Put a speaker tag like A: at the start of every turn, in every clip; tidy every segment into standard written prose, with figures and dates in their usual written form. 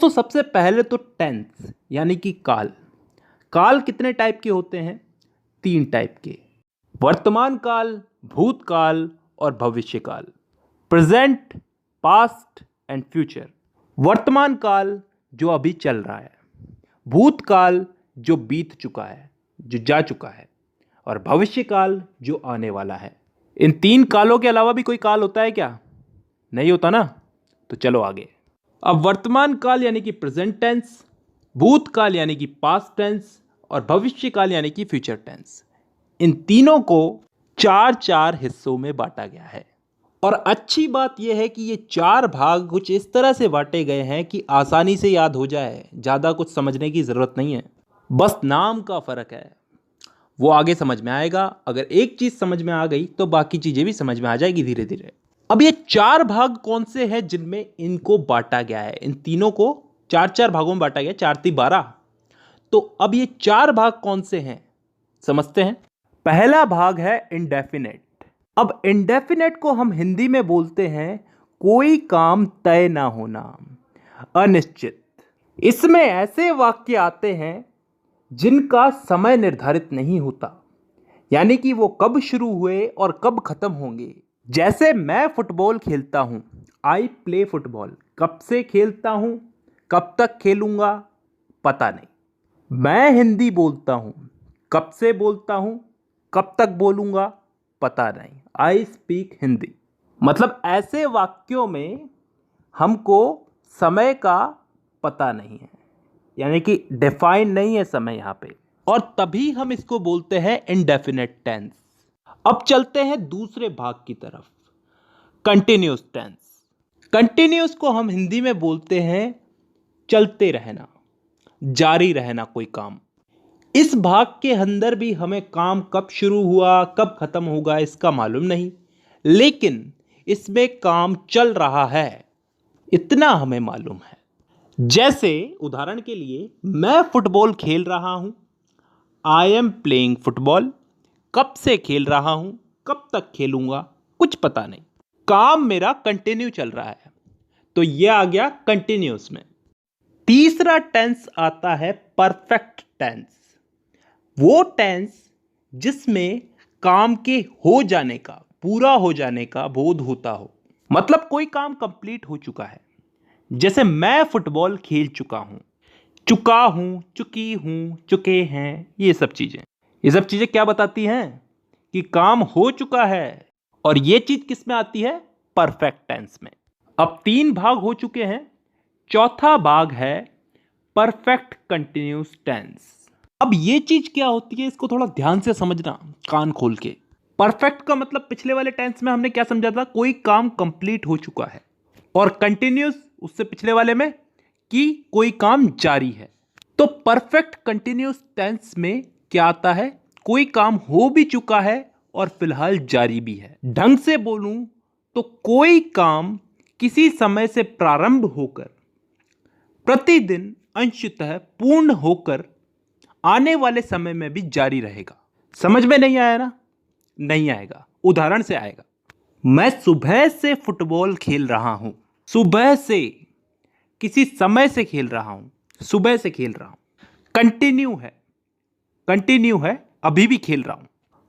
A: तो सबसे पहले तो टेंस यानी कि काल। काल कितने टाइप के होते हैं? 3 टाइप के। वर्तमान काल, भूतकाल और भविष्य काल। Present, past and future. वर्तमान काल जो अभी चल रहा है, भूतकाल जो बीत चुका है, जो जा चुका है, और भविष्य काल जो आने वाला है। इन 3 कालों के अलावा भी कोई काल होता है क्या? नहीं होता ना। तो चलो आगे। अब वर्तमान काल यानी कि प्रेजेंट टेंस, भूतकाल यानी कि पास्ट टेंस और भविष्य काल यानी कि फ्यूचर टेंस, इन तीनों को 4-4 हिस्सों में बांटा गया है। और अच्छी बात यह है कि ये 4 भाग कुछ इस तरह से बांटे गए हैं कि आसानी से याद हो जाए, ज़्यादा कुछ समझने की ज़रूरत नहीं है। बस नाम का फ़र्क है, वो आगे समझ में आएगा। अगर एक चीज़ समझ में आ गई तो बाकी चीज़ें भी समझ में आ जाएगी धीरे धीरे। अब ये 4 भाग कौन से हैं जिनमें इनको बांटा गया है? इन तीनों को 4-4 भागों में बांटा गया, 4×3=12। तो अब ये 4 भाग कौन से हैं समझते हैं। पहला भाग है इंडेफिनेट। अब इंडेफिनेट को हम हिंदी में बोलते हैं कोई काम तय ना होना, अनिश्चित। इसमें ऐसे वाक्य आते हैं जिनका समय निर्धारित नहीं होता, यानी कि वो कब शुरू हुए और कब खत्म होंगे। जैसे मैं फुटबॉल खेलता हूं, आई प्ले फुटबॉल। कब से खेलता हूं, कब तक खेलूंगा, पता नहीं। मैं हिंदी बोलता हूं, कब से बोलता हूं, कब तक बोलूंगा, पता नहीं। I speak Hindi. मतलब ऐसे वाक्यों में हमको समय का पता नहीं है, यानी कि डिफाइन नहीं है समय यहां पे, और तभी हम इसको बोलते हैं इंडेफिनेट टेंस। अब चलते हैं दूसरे भाग की तरफ, कंटिन्यूस टेंस। कंटिन्यूस को हम हिंदी में बोलते हैं चलते रहना, जारी रहना कोई काम। इस भाग के अंदर भी हमें काम कब शुरू हुआ, कब खत्म होगा इसका मालूम नहीं, लेकिन इसमें काम चल रहा है इतना हमें मालूम है। जैसे उदाहरण के लिए, मैं फुटबॉल खेल रहा हूं, आई एम प्लेइंग फुटबॉल। कब से खेल रहा हूं, कब तक खेलूंगा, कुछ पता नहीं। काम मेरा कंटिन्यू चल रहा है, तो यह आ गया कंटिन्यूस में। तीसरा टेंस आता है परफेक्ट टेंस। वो टेंस जिसमें काम के हो जाने का, पूरा हो जाने का बोध होता हो। मतलब कोई काम कंप्लीट हो चुका है। जैसे मैं फुटबॉल खेल चुका हूं, चुका हूं, चुकी हूं, चुके हैं, ये सब चीजें क्या बताती हैं? कि काम हो चुका है। और ये चीज किस में आती है? परफेक्ट टेंस में। अब 3 भाग हो चुके हैं, चौथा भाग है परफेक्ट कंटिन्यूस टेंस। अब ये चीज क्या होती है, इसको थोड़ा ध्यान से समझना, कान खोल के। परफेक्ट का मतलब पिछले वाले टेंस में हमने क्या समझा था? कोई काम कंप्लीट हो चुका है। और कंटिन्यूस उससे पिछले वाले में कि कोई काम जारी है। तो परफेक्ट कंटिन्यूस टेंस में क्या आता है? कोई काम हो भी चुका है और फिलहाल जारी भी है। ढंग से बोलूं तो कोई काम किसी समय से प्रारंभ होकर प्रतिदिन अंशतः पूर्ण होकर आने वाले समय में भी जारी रहेगा। समझ में नहीं आया ना? नहीं आएगा, उदाहरण से आएगा। मैं सुबह से फुटबॉल खेल रहा हूं। सुबह से, किसी समय से खेल रहा हूं, सुबह से खेल रहा हूं। कंटिन्यू है, अभी भी खेल रहा हूं,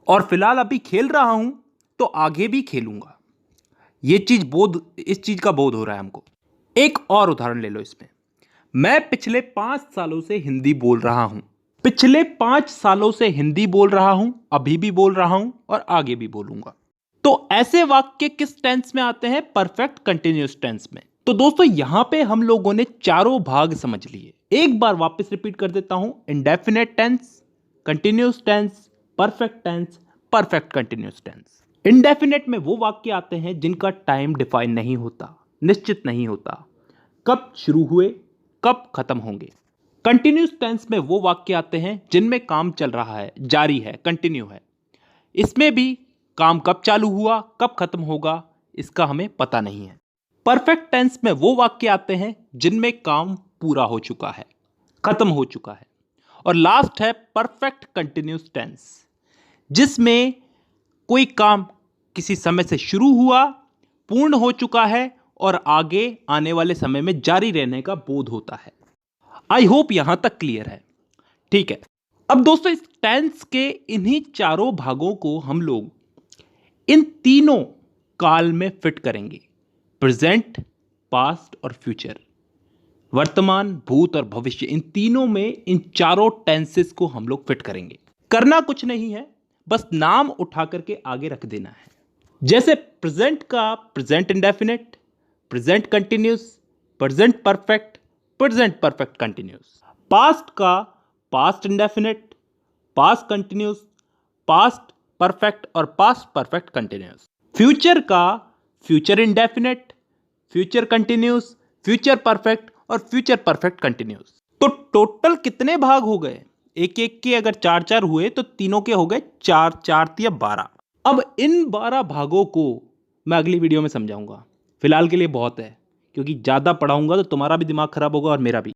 A: और फिलहाल अभी खेल रहा हूं तो आगे भी खेलूंगा। इस चीज का बोध हो रहा है हमको। एक और उदाहरण ले लो इसमें। मैं पिछले 5 सालों से हिंदी बोल रहा हूं। पिछले 5 सालों से हिंदी बोल रहा हूं, अभी भी बोल रहा हूं और आगे भी बोलूंगा। तो ऐसे वाक्य किस टेंस में आते हैं? परफेक्ट कंटिन्यूअस टेंस में। तो दोस्तों यहां पे हम लोगों ने चारों भाग समझ लिए। एक बार वापस रिपीट कर देता हूं। Indefinite tense, continuous tense, perfect tense, perfect continuous tense. Indefinite में वो वाक्य आते हैं जिनका टाइम डिफाइन नहीं होता, निश्चित नहीं होता, कब शुरू हुए, कब खत्म होंगे। कंटिन्यूअस टेंस में वो वाक्य आते हैं जिनमें काम चल रहा है, जारी है, कंटिन्यू है। इसमें भी काम कब चालू हुआ, कब खत्म होगा, इसका हमें पता नहीं है। परफेक्ट टेंस में वो वाक्य आते हैं जिनमें काम पूरा हो चुका है, खत्म हो चुका है। और लास्ट है परफेक्ट कंटिन्यूअस टेंस, जिसमें कोई काम किसी समय से शुरू हुआ, पूर्ण हो चुका है और आगे आने वाले समय में जारी रहने का बोध होता है। आई होप यहां तक क्लियर है। ठीक है, अब दोस्तों इस टेंस के इन्हीं चारों भागों को हम लोग इन तीनों काल में फिट करेंगे, प्रेजेंट, पास्ट और फ्यूचर। वर्तमान, भूत और भविष्य, इन तीनों में इन चारों टेंसेस को हम लोग फिट करेंगे। करना कुछ नहीं है, बस नाम उठा करके आगे रख देना है। जैसे प्रेजेंट का present indefinite, present continuous, present perfect, present perfect continuous. Past का past indefinite, past continuous, past perfect और पास्ट परफेक्ट कंटिन्यूस। फ्यूचर का future indefinite, future continuous, future perfect और फ्यूचर परफेक्ट कंटिन्यूस। तो टोटल कितने भाग हो गए? एक एक के अगर चार चार हुए तो तीनों के हो गए चार, चार या 12। अब इन 12 भागों को मैं अगली वीडियो में समझाऊंगा। फिलहाल के लिए बहुत है, क्योंकि ज़्यादा पढ़ाऊंगा तो तुम्हारा भी दिमाग खराब होगा और मेरा भी।